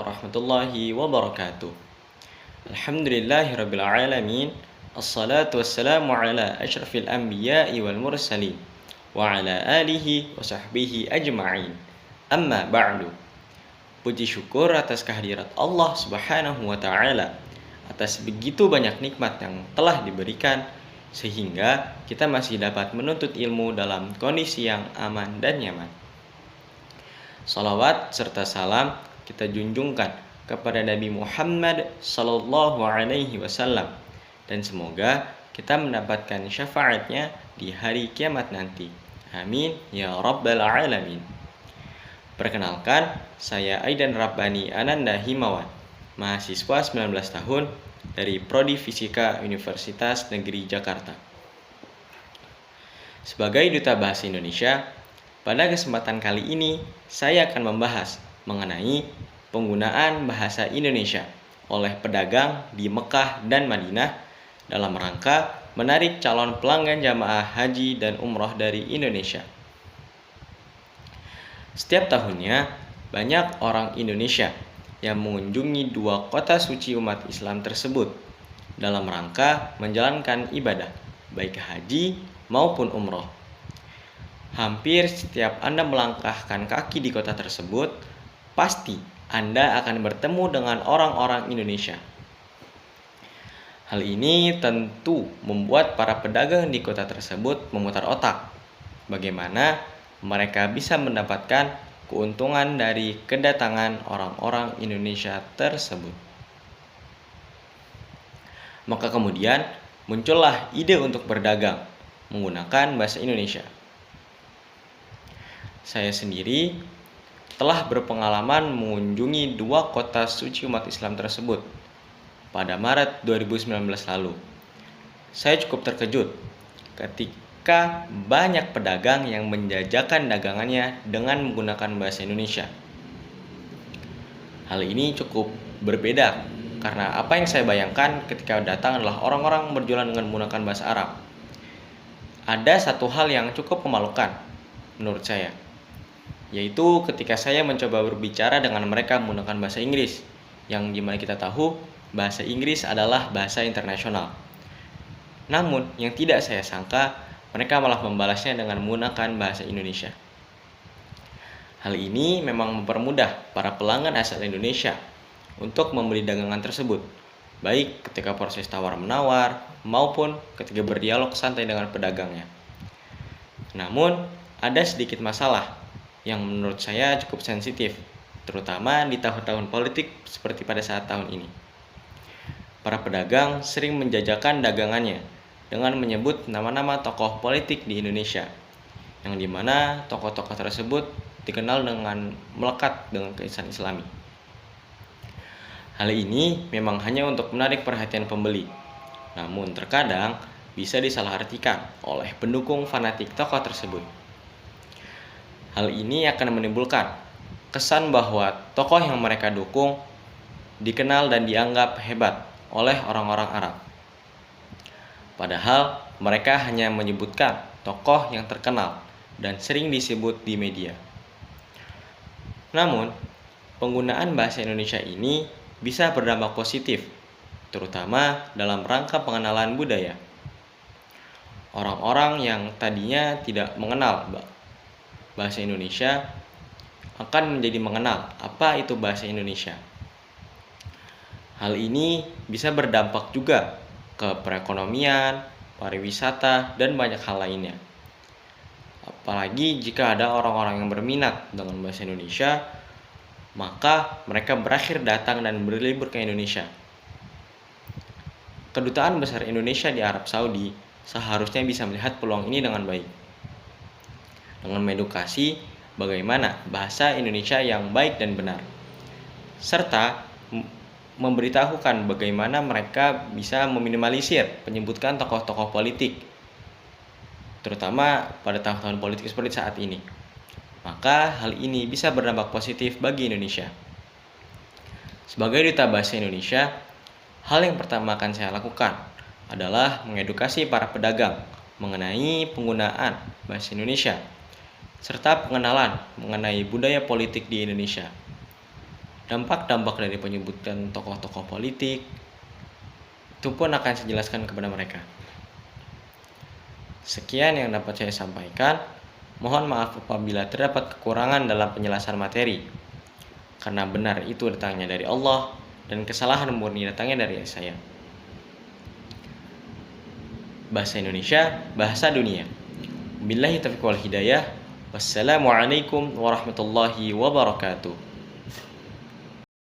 warahmatullahi wabarakatuh. Alhamdulillahirabbil alamin. Assalatu wassalamu ala asyrafil anbiya'i wal mursalin wa ala alihi wa sahbihi ajma'in. Amma ba'du. Puji syukur atas kehadirat Allah Subhanahu wa taala atas begitu banyak nikmat yang telah diberikan sehingga kita masih dapat menuntut ilmu dalam kondisi yang aman dan nyaman. Salawat serta salam kita junjungkan kepada Nabi Muhammad sallallahu alaihi wasallam dan semoga kita mendapatkan syafaatnya di hari kiamat nanti. Amin ya rabbal alamin. Perkenalkan, saya Aidan Rabbani Ananda Himawan, mahasiswa 19 tahun dari Prodi Fisika Universitas Negeri Jakarta. Sebagai Duta Bahasa Indonesia, pada kesempatan kali ini saya akan membahas mengenai penggunaan bahasa Indonesia oleh pedagang di Mekah dan Madinah dalam rangka menarik calon pelanggan jamaah haji dan umroh dari Indonesia. Setiap tahunnya, banyak orang Indonesia yang mengunjungi dua kota suci umat Islam tersebut dalam rangka menjalankan ibadah, baik haji maupun umroh. Hampir setiap Anda melangkahkan kaki di kota tersebut, pasti Anda akan bertemu dengan orang-orang Indonesia. Hal ini tentu membuat para pedagang di kota tersebut memutar otak. Bagaimana mereka bisa mendapatkan keuntungan dari kedatangan orang-orang Indonesia tersebut. Maka kemudian muncullah ide untuk berdagang menggunakan bahasa Indonesia. Saya sendiri telah berpengalaman mengunjungi dua kota suci umat Islam tersebut pada Maret 2019 lalu. Saya cukup terkejut ketika banyak pedagang yang menjajakan dagangannya dengan menggunakan bahasa Indonesia. Hal ini cukup berbeda karena apa yang saya bayangkan ketika datang adalah orang-orang berjualan dengan menggunakan bahasa Arab. Ada satu hal yang cukup memalukan menurut saya, yaitu ketika saya mencoba berbicara dengan mereka menggunakan bahasa Inggris, yang dimana kita tahu bahasa Inggris adalah bahasa internasional. Namun yang tidak saya sangka, mereka malah membalasnya dengan menggunakan bahasa Indonesia. Hal ini memang mempermudah para pelanggan asal Indonesia untuk membeli dagangan tersebut, baik ketika proses tawar-menawar maupun ketika berdialog santai dengan pedagangnya. Namun ada sedikit masalah yang menurut saya cukup sensitif, terutama di tahun-tahun politik seperti pada saat tahun ini. Para pedagang sering menjajakan dagangannya dengan menyebut nama-nama tokoh politik di Indonesia, yang dimana tokoh-tokoh tersebut dikenal dengan melekat dengan keisaan Islami. Hal ini memang hanya untuk menarik perhatian pembeli, namun terkadang bisa disalahartikan oleh pendukung fanatik tokoh tersebut. Hal ini akan menimbulkan kesan bahwa tokoh yang mereka dukung dikenal dan dianggap hebat oleh orang-orang Arab. Padahal mereka hanya menyebutkan tokoh yang terkenal dan sering disebut di media. Namun, penggunaan bahasa Indonesia ini bisa berdampak positif, terutama dalam rangka pengenalan budaya. Orang-orang yang tadinya tidak mengenal bahasa Indonesia akan menjadi mengenal apa itu bahasa Indonesia. Hal ini bisa berdampak juga ke perekonomian, pariwisata, dan banyak hal lainnya. Apalagi jika ada orang-orang yang berminat dengan bahasa Indonesia, maka mereka berakhir datang dan berlibur ke Indonesia. Kedutaan Besar Indonesia di Arab Saudi seharusnya bisa melihat peluang ini dengan baik, dengan mengedukasi bagaimana bahasa Indonesia yang baik dan benar, serta memberitahukan bagaimana mereka bisa meminimalisir penyebutan tokoh-tokoh politik, terutama pada tahun-tahun politik seperti saat ini. Maka hal ini bisa berdampak positif bagi Indonesia. Sebagai Duta Bahasa Indonesia, hal yang pertama akan saya lakukan adalah mengedukasi para pedagang mengenai penggunaan bahasa Indonesia serta pengenalan mengenai budaya politik di Indonesia. dampak-dampak dari penyebutan tokoh-tokoh politik, itu pun akan saya jelaskan kepada mereka. Sekian yang dapat saya sampaikan. Mohon maaf apabila terdapat kekurangan dalam penjelasan materi, karena benar itu datangnya dari Allah dan kesalahan murni datangnya dari saya. Bahasa Indonesia, bahasa dunia. Billahi taufiq wal hidayah. Wassalamualaikum warahmatullahi wabarakatuh.